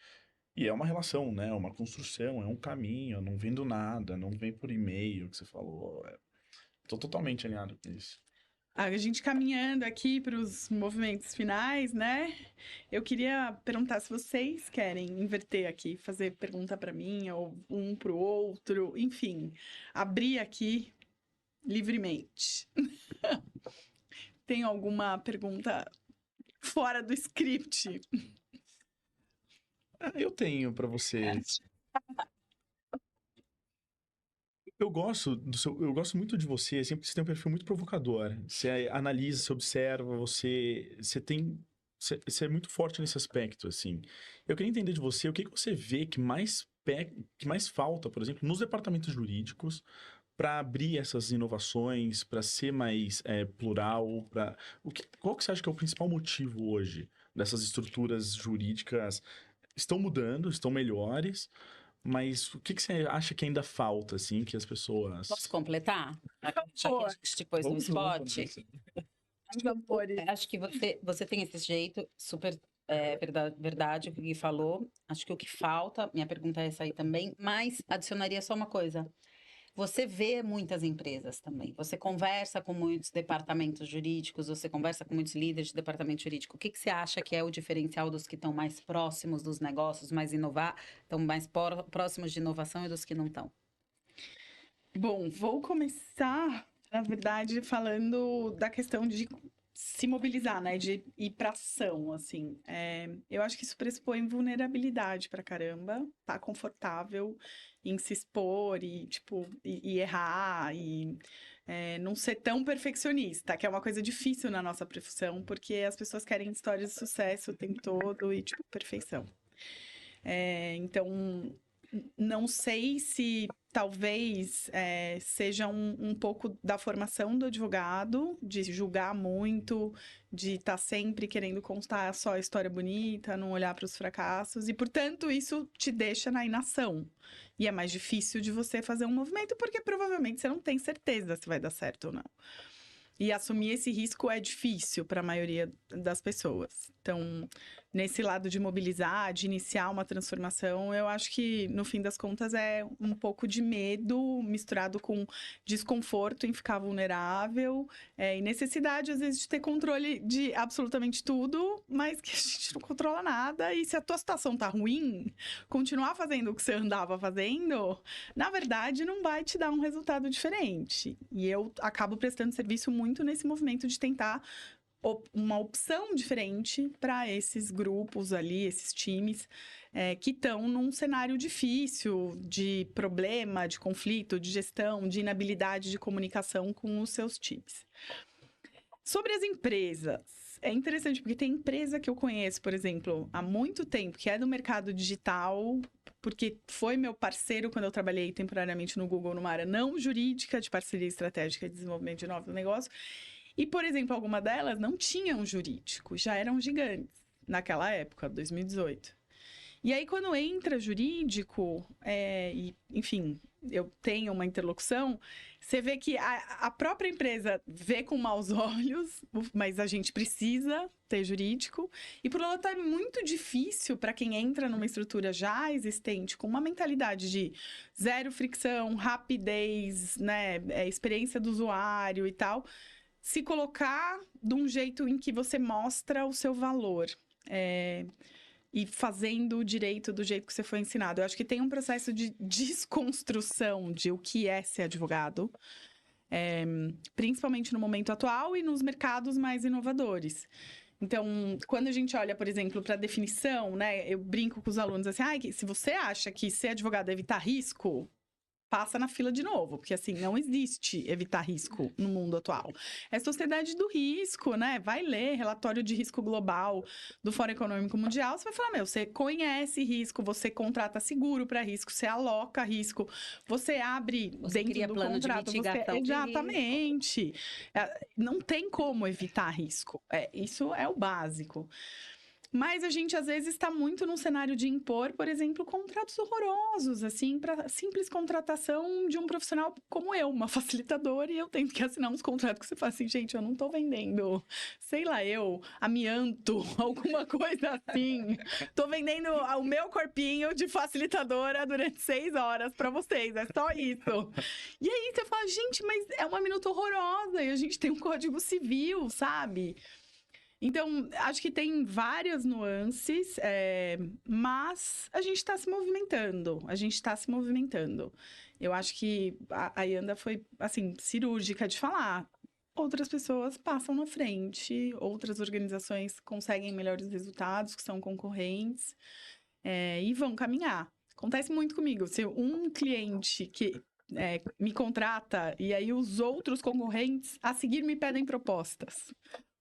E é uma relação, né? É uma construção, é um caminho, não vem do nada, não vem por e-mail que você falou. Tô totalmente alinhado com isso. A gente caminhando aqui para os movimentos finais, né? Eu queria perguntar se vocês querem inverter aqui, fazer pergunta para mim ou um para o outro, enfim, abrir aqui livremente. Tem alguma pergunta fora do script? Eu tenho para você. Eu gosto muito de você, assim, porque você tem um perfil muito provocador. Você analisa, você observa, você é muito forte nesse aspecto, assim. Eu queria entender de você o que você vê que mais falta, por exemplo, nos departamentos jurídicos para abrir essas inovações, para ser mais plural, qual que você acha que é o principal motivo hoje dessas estruturas jurídicas? Estão mudando, estão melhores. Mas o que você acha que ainda falta, assim, que as pessoas... Posso completar? Já que a gente pôs no spot. Acho que você tem esse jeito super verdade o que o Gui falou. Acho que o que falta, minha pergunta é essa aí também, mas adicionaria só uma coisa. Você vê muitas empresas também. Você conversa com muitos departamentos jurídicos, você conversa com muitos líderes de departamento jurídico. O que você acha que é o diferencial dos que estão mais próximos dos negócios, estão mais próximos de inovação e dos que não estão? Bom, vou começar, na verdade, falando da questão de se mobilizar, né? De ir pra ação, assim. Eu acho que isso pressupõe vulnerabilidade pra caramba, tá confortável em se expor e, tipo, e errar e não ser tão perfeccionista, que é uma coisa difícil na nossa profissão, porque as pessoas querem histórias de sucesso o tempo todo e, tipo, perfeição. Então, não sei se talvez seja um pouco da formação do advogado, de julgar muito, de estar sempre querendo contar só a história bonita, não olhar para os fracassos, e, portanto, isso te deixa na inação. E é mais difícil de você fazer um movimento, porque provavelmente você não tem certeza se vai dar certo ou não. E assumir esse risco é difícil para a maioria das pessoas. Então, nesse lado de mobilizar, de iniciar uma transformação, eu acho que, no fim das contas, é um pouco de medo misturado com desconforto em ficar vulnerável e necessidade, às vezes, de ter controle de absolutamente tudo, mas que a gente não controla nada. E se a tua situação tá ruim, continuar fazendo o que você andava fazendo, na verdade, não vai te dar um resultado diferente. E eu acabo prestando serviço muito nesse movimento de tentar uma opção diferente para esses grupos ali, esses times que estão num cenário difícil de problema, de conflito, de gestão, de inabilidade de comunicação com os seus times. Sobre as empresas, é interessante porque tem empresa que eu conheço, por exemplo, há muito tempo, que é do mercado digital, porque foi meu parceiro quando eu trabalhei temporariamente no Google, numa área não jurídica, de parceria estratégica e desenvolvimento de novos negócios. E, por exemplo, alguma delas não tinham jurídico, já eram gigantes naquela época, 2018. E aí, quando entra jurídico, enfim, eu tenho uma interlocução, você vê que a própria empresa vê com maus olhos, mas a gente precisa ter jurídico. E, por outro lado, é muito difícil para quem entra numa estrutura já existente, com uma mentalidade de zero fricção, rapidez, né, experiência do usuário e tal, se colocar de um jeito em que você mostra o seu valor. E fazendo o direito do jeito que você foi ensinado. Eu acho que tem um processo de desconstrução de o que é ser advogado, principalmente no momento atual e nos mercados mais inovadores. Então, quando a gente olha, por exemplo, para a definição, né, eu brinco com os alunos assim, se você acha que ser advogado é evitar risco, passa na fila de novo, porque assim, não existe evitar risco no mundo atual. É sociedade do risco, né? Vai ler relatório de risco global do Fórum Econômico Mundial, você vai falar, você conhece risco, você contrata seguro para risco, você aloca risco, você abre você dentro do plano contrato, de mitigação exatamente. Não tem como evitar risco. Isso é o básico. Mas a gente, às vezes, está muito num cenário de impor, por exemplo, contratos horrorosos, assim, para simples contratação de um profissional como eu, uma facilitadora, e eu tenho que assinar uns contratos que você fala assim, gente, eu não estou vendendo, sei lá, amianto, alguma coisa assim. Estou vendendo o meu corpinho de facilitadora durante 6 horas para vocês, é só isso. E aí você fala, gente, mas é uma minuta horrorosa, e a gente tem um código civil, sabe? Então, acho que tem várias nuances, mas a gente está se movimentando. Eu acho que a Yanda foi, assim, cirúrgica de falar. Outras pessoas passam na frente, outras organizações conseguem melhores resultados, que são concorrentes, e vão caminhar. Acontece muito comigo. Se um cliente que me contrata e aí os outros concorrentes a seguir me pedem propostas.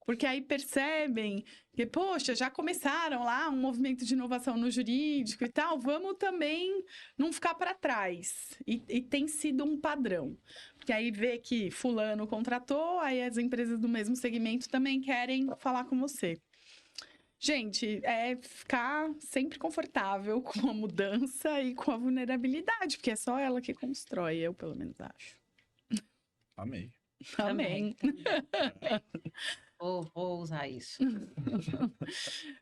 Porque aí percebem que, poxa, já começaram lá um movimento de inovação no jurídico e tal, vamos também não ficar para trás. E tem sido um padrão. Porque aí vê que fulano contratou, aí as empresas do mesmo segmento também querem falar com você. Gente, é ficar sempre confortável com a mudança e com a vulnerabilidade, porque é só ela que constrói, eu pelo menos acho. Amém. Amém. Vou usar isso.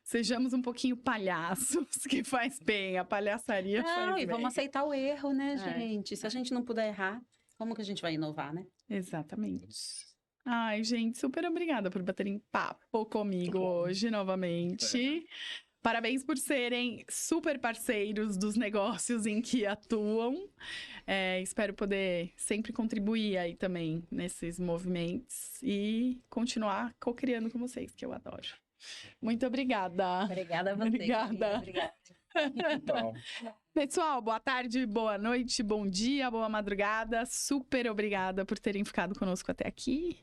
Sejamos um pouquinho palhaços, que faz bem. A palhaçaria faz bem. E vamos aceitar o erro, né, gente? Se a gente não puder errar, como que a gente vai inovar, né? Exatamente. Ai, gente, super obrigada por baterem papo comigo hoje, novamente. Parabéns por serem super parceiros dos negócios em que atuam. Espero poder sempre contribuir aí também nesses movimentos e continuar co-criando com vocês, que eu adoro. Muito obrigada. Obrigada a você. Obrigada. Obrigada. Então. Pessoal, boa tarde, boa noite, bom dia, boa madrugada. Super obrigada por terem ficado conosco até aqui.